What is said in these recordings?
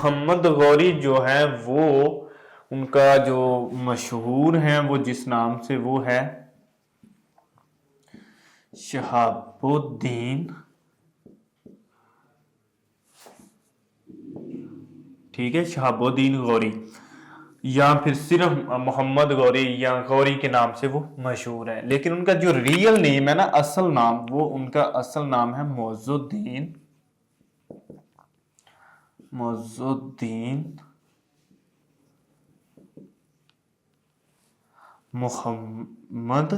محمد غوری جو ہے وہ ان کا جو مشہور ہے وہ جس نام سے وہ ہے شہاب الدین، ٹھیک ہے، شہاب الدین غوری، یا پھر صرف محمد غوری یا غوری کے نام سے وہ مشہور ہے، لیکن ان کا جو ریئل نیم ہے نا، اصل نام، وہ ان کا اصل نام ہے معز الدین محمد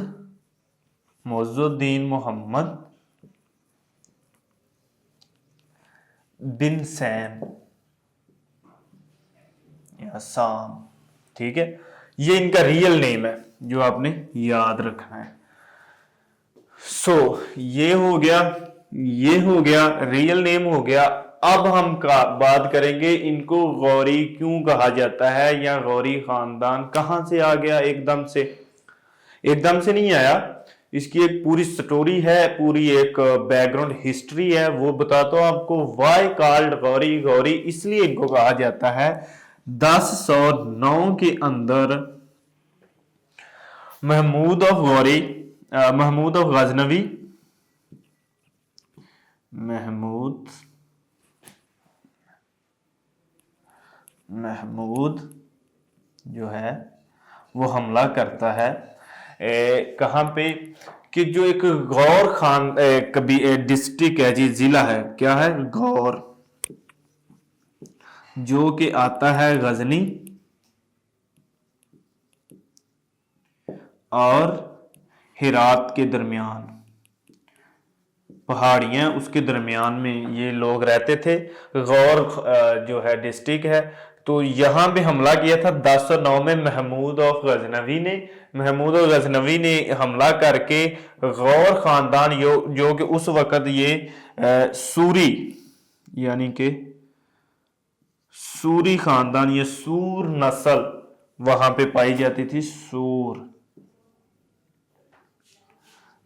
بن سیم یا سام، ٹھیک ہے، یہ ان کا ریئل نیم ہے جو آپ نے یاد رکھنا ہے۔ سو یہ ہو گیا ریئل نیم ہو گیا۔ اب ہم بات کریں گے ان کو غوری کیوں کہا جاتا ہے، یا غوری خاندان کہاں سے آ گیا ایک دم سے نہیں آیا، اس کی ایک پوری سٹوری ہے، پوری ایک بیک گراؤنڈ ہسٹری ہے، وہ بتاتا ہوں آپ کو۔ وائی کالڈ غوری اس لیے ان کو کہا جاتا ہے 1009 کے اندر محمود جو ہے وہ حملہ کرتا ہے کہاں پہ، کہ جو ایک غور خان ڈسٹرکٹ ہے جی، ضلع ہے، کیا ہے، غور، جو کہ آتا ہے غزنی اور ہرات کے درمیان، پہاڑیاں اس کے درمیان میں یہ لوگ رہتے تھے۔ غور جو ہے ڈسٹرکٹ ہے، تو یہاں پہ حملہ کیا تھا 1009 میں محمود غزنوی نے حملہ کر کے غور خاندان جو کہ اس وقت یہ سوری، یعنی کہ سوری خاندان، یہ سور نسل وہاں پہ پائی جاتی تھی، سور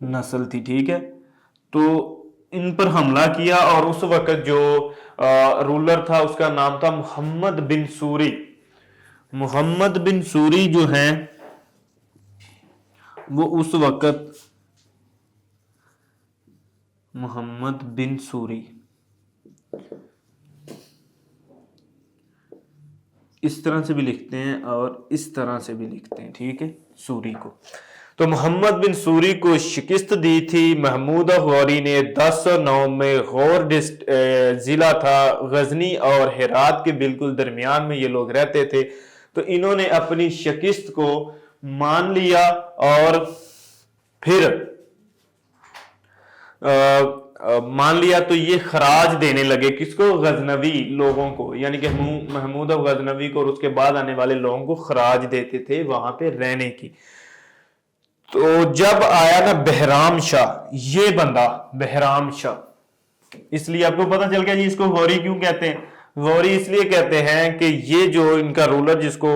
نسل تھی، ٹھیک ہے، تو ان پر حملہ کیا، اور اس وقت جو رولر تھا اس کا نام تھا محمد بن سوری جو ہیں وہ اس وقت محمد بن سوری اس طرح سے بھی لکھتے ہیں اور اس طرح سے بھی لکھتے ہیں، ٹھیک ہے، سوری کو، تو محمد بن سوری کو شکست دی تھی محمود غوری نے 1009 میں۔ غور ضلع تھا غزنی اور ہرات کے بالکل درمیان میں یہ لوگ رہتے تھے، تو انہوں نے اپنی شکست کو مان لیا اور پھر تو یہ خراج دینے لگے، کس کو، غزنوی لوگوں کو، یعنی کہ محمود غزنوی کو اور اس کے بعد آنے والے لوگوں کو خراج دیتے تھے وہاں پہ رہنے کی۔ تو جب آیا نا بہرام شاہ، یہ بندہ بہرام شاہ، اس لیے آپ کو پتہ چل گیا جی اس کو غوری کیوں کہتے ہیں۔ غوری اس لیے کہتے ہیں کہ یہ جو ان کا رولر جس کو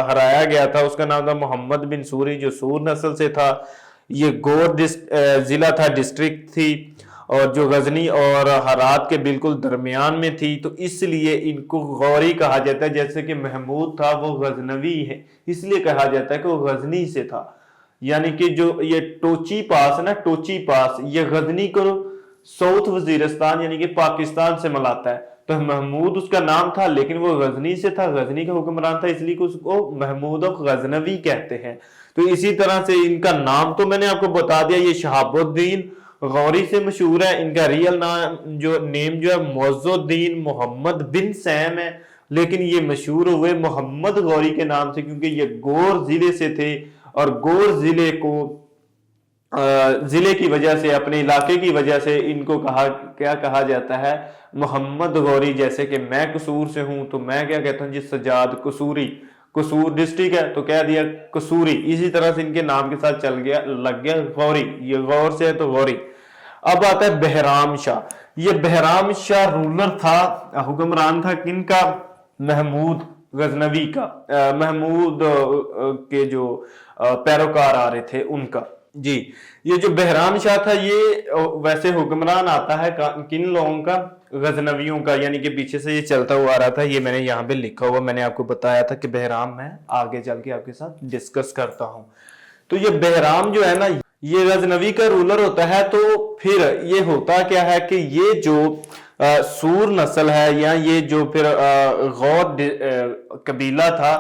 ہرایا گیا تھا اس کا نام تھا محمد بن سوری، جو سور نسل سے تھا، یہ گور ضلع تھا، ڈسٹرکٹ تھی، اور جو غزنی اور ہرات کے بالکل درمیان میں تھی، تو اس لیے ان کو غوری کہا جاتا ہے۔ جیسے کہ محمود تھا وہ غزنوی ہے، اس لیے کہا جاتا ہے کہ وہ غزنی سے تھا، یعنی کہ جو یہ ٹوچی پاس یہ غزنی کو ساؤتھ وزیرستان یعنی کہ پاکستان سے ملاتا ہے، تو محمود اس کا نام تھا لیکن وہ غزنی سے تھا، غزنی کا حکمران تھا، اس لیے اس کو محمود غزنوی کہتے ہیں۔ تو اسی طرح سے ان کا نام تو میں نے آپ کو بتا دیا، یہ شہاب الدین غوری سے مشہور ہے، ان کا ریئل نیم جو ہے معز الدین محمد بن سیم ہے، لیکن یہ مشہور ہوئے محمد غوری کے نام سے کیونکہ یہ غور ضلع سے تھے، اور غور ضلع کی وجہ سے، اپنے علاقے کی وجہ سے ان کو کیا کہا جاتا ہے، محمد غوری۔ جیسے کہ میں قصور سے ہوں تو میں کیا کہتا ہوں جی، سجاد قصور ڈسٹرکٹ ہے تو کہہ دیا قصوری، اسی طرح سے ان کے نام کے ساتھ لگ گیا غوری، یہ غور سے ہے تو غوری۔ اب آتا ہے بہرام شاہ، یہ بہرام شاہ رولر تھا، حکمران تھا کن کا، محمود غزنوی کا، محمود کے جو پیروکار آ رہے تھے ان کا، جی یہ جو بہرام شاہ تھا یہ ویسے حکمران آتا ہے کن لوگوں کا؟ غزنویوں کا، یعنی کہ پیچھے سے یہ چلتا ہوا آ رہا تھا، یہ میں نے یہاں پہ لکھا ہوا، میں نے آپ کو بتایا تھا کہ بہرام میں آگے چل کے آپ کے ساتھ ڈسکس کرتا ہوں۔ تو یہ بہرام جو ہے نا یہ غزنوی کا رولر ہوتا ہے۔ تو پھر یہ ہوتا کیا ہے کہ یہ جو سور نسل ہے یا یہ جو پھر غور قبیلہ تھا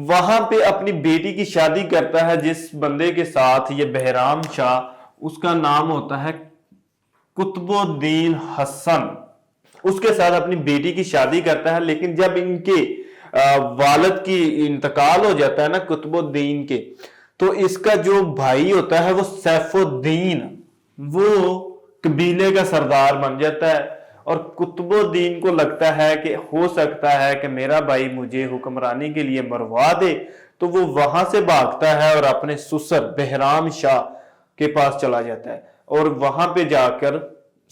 وہاں پہ اپنی بیٹی کی شادی کرتا ہے جس بندے کے ساتھ، یہ بہرام شاہ، اس کا نام ہوتا ہے قطب الدین حسن، اس کے ساتھ اپنی بیٹی کی شادی کرتا ہے۔ لیکن جب ان کے والد کی انتقال ہو جاتا ہے نا قطب الدین کے، تو اس کا جو بھائی ہوتا ہے وہ سیف الدین، وہ قبیلے کا سردار بن جاتا ہے، اور قطب الدین کو لگتا ہے کہ ہو سکتا ہے کہ میرا بھائی مجھے حکمرانی کے لیے مروا دے، تو وہ وہاں سے بھاگتا ہے اور اپنے سسر بہرام شاہ کے پاس چلا جاتا ہے، اور وہاں پہ جا کر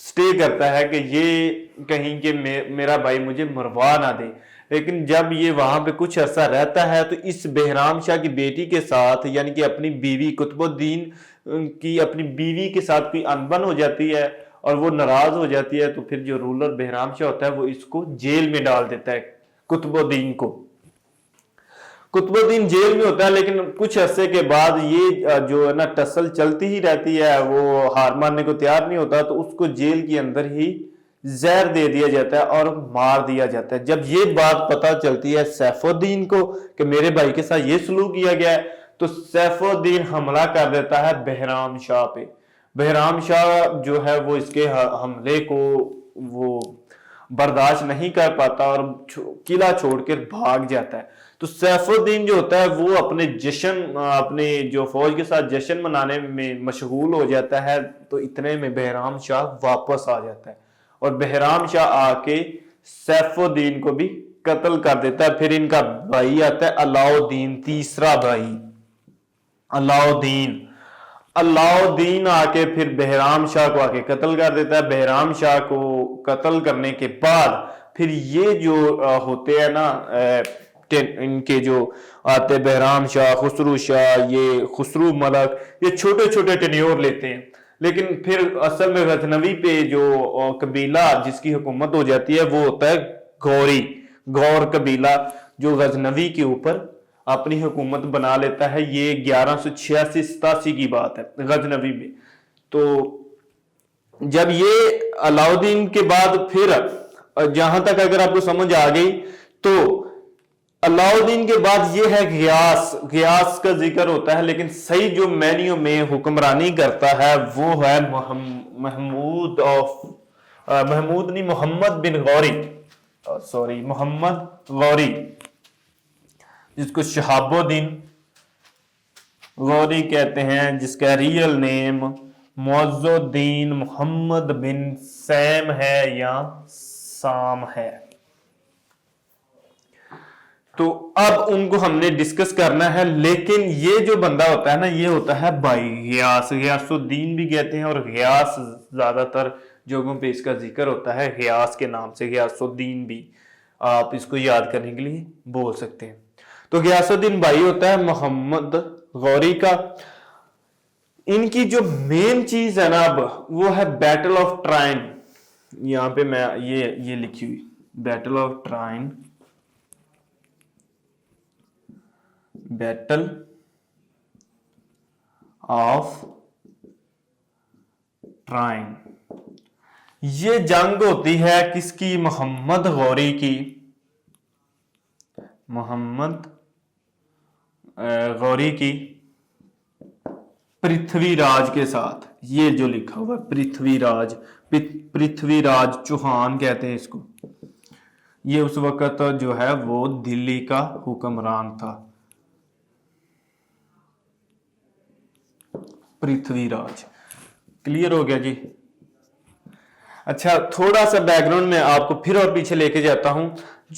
سٹے کرتا ہے کہ یہ کہیں کہ میرا بھائی مجھے مروا نہ دے۔ لیکن جب یہ وہاں پہ کچھ عرصہ رہتا ہے تو اس بہرام شاہ کی بیٹی کے ساتھ، یعنی کہ اپنی بیوی قطب الدین کی اپنی بیوی کے ساتھ کوئی انبن ہو جاتی ہے اور وہ ناراض ہو جاتی ہے، تو پھر جو رولر بہرام شاہ ہوتا ہے وہ اس کو جیل میں ڈال دیتا ہے، قطب الدین کو۔ قطب الدین جیل میں ہوتا ہے، لیکن کچھ عرصے کے بعد یہ جو ہے نا ٹسل چلتی ہی رہتی ہے، وہ ہار ماننے کو تیار نہیں ہوتا، تو اس کو جیل کے اندر ہی زہر دے دیا جاتا ہے اور مار دیا جاتا ہے۔ جب یہ بات پتہ چلتی ہے سیف الدین کو کہ میرے بھائی کے ساتھ یہ سلوک کیا گیا ہے، تو سیف الدین حملہ کر دیتا ہے بہرام شاہ پہ۔ بہرام شاہ جو ہے وہ اس کے حملے کو وہ برداشت نہیں کر پاتا اور قلعہ چھوڑ کر بھاگ جاتا ہے۔ تو سیف الدین جو ہوتا ہے وہ اپنے جشن، اپنے جو فوج کے ساتھ جشن منانے میں مشغول ہو جاتا ہے، تو اتنے میں بہرام شاہ واپس آ جاتا ہے، اور بہرام شاہ آ کے سیف الدین کو بھی قتل کر دیتا ہے۔ پھر ان کا بھائی آتا ہے علاؤدین، تیسرا بھائی علاؤدین آ کے پھر بہرام شاہ کو آ کے قتل کر دیتا ہے۔ بہرام شاہ کو قتل کرنے کے بعد پھر یہ جو ہوتے ہیں نا ان کے جو آتے بہرام شاہ، خسرو شاہ، یہ خسرو ملک، یہ چھوٹے چھوٹے ٹینیور لیتے ہیں، لیکن پھر اصل میں غزنوی پہ جو قبیلہ جس کی حکومت ہو جاتی ہے وہ ہوتا ہے غور قبیلہ، جو غزنوی کے اوپر اپنی حکومت بنا لیتا ہے۔ یہ 1186-87 کی بات ہے غزنوی میں۔ تو جب یہ علاؤدین کے بعد پھر جہاں تک اگر آپ کو سمجھ آ گئی، تو علاؤدین کے بعد یہ ہے غیاث کا ذکر ہوتا ہے، لیکن صحیح جو مینیو میں حکمرانی کرتا ہے وہ ہے محمد غوری، جس کو شہاب الدین غوری کہتے ہیں، جس کا ریئل نیم معز الدین محمد بن سیم ہے یا سام ہے۔ تو اب ان کو ہم نے ڈسکس کرنا ہے، لیکن یہ جو بندہ ہوتا ہے نا یہ ہوتا ہے بھائی غیاث الدین بھی کہتے ہیں، اور غیاث زیادہ تر جگہوں پہ اس کا ذکر ہوتا ہے غیاث کے نام سے، غیاث الدین بھی آپ اس کو یاد کرنے کے لیے بول سکتے ہیں۔ تو غیاث الدین بھائی ہوتا ہے محمد غوری کا۔ ان کی جو مین چیز ہے نا اب وہ ہے بیٹل آف ٹرائن، یہاں پہ میں یہ لکھی ہوئی battle of trying, battle of trying, یہ جنگ ہوتی ہے کس کی؟ محمد غوری کی، محمد غوری کی پرتھوی راج کے ساتھ۔ یہ جو لکھا ہوا پرتھوی راج چوہان کہتے ہیں اس کو، یہ اس وقت جو ہے وہ دلی کا حکمران تھا، پرتھوی راج۔ کلیئر ہو گیا جی؟ اچھا تھوڑا سا بیک گراؤنڈ میں آپ کو پھر اور پیچھے لے کے جاتا ہوں۔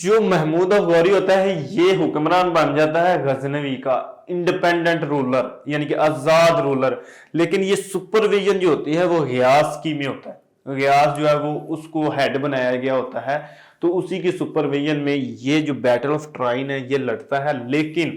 جو محمود غوری ہوتا ہے یہ حکمران بن جاتا ہے غزنوی کا، انڈیپینڈنٹ رولر، یعنی کہ آزاد رولر، لیکن یہ سپرویژن جو ہوتی ہے وہ غیاث کی میں ہوتا ہے۔ غیاث جو ہے وہ اس کو ہیڈ بنایا گیا ہوتا ہے، تو اسی کی سپرویژن میں یہ جو بیٹل آف ٹرائن ہے یہ لڑتا ہے، لیکن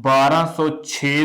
1206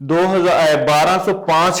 1205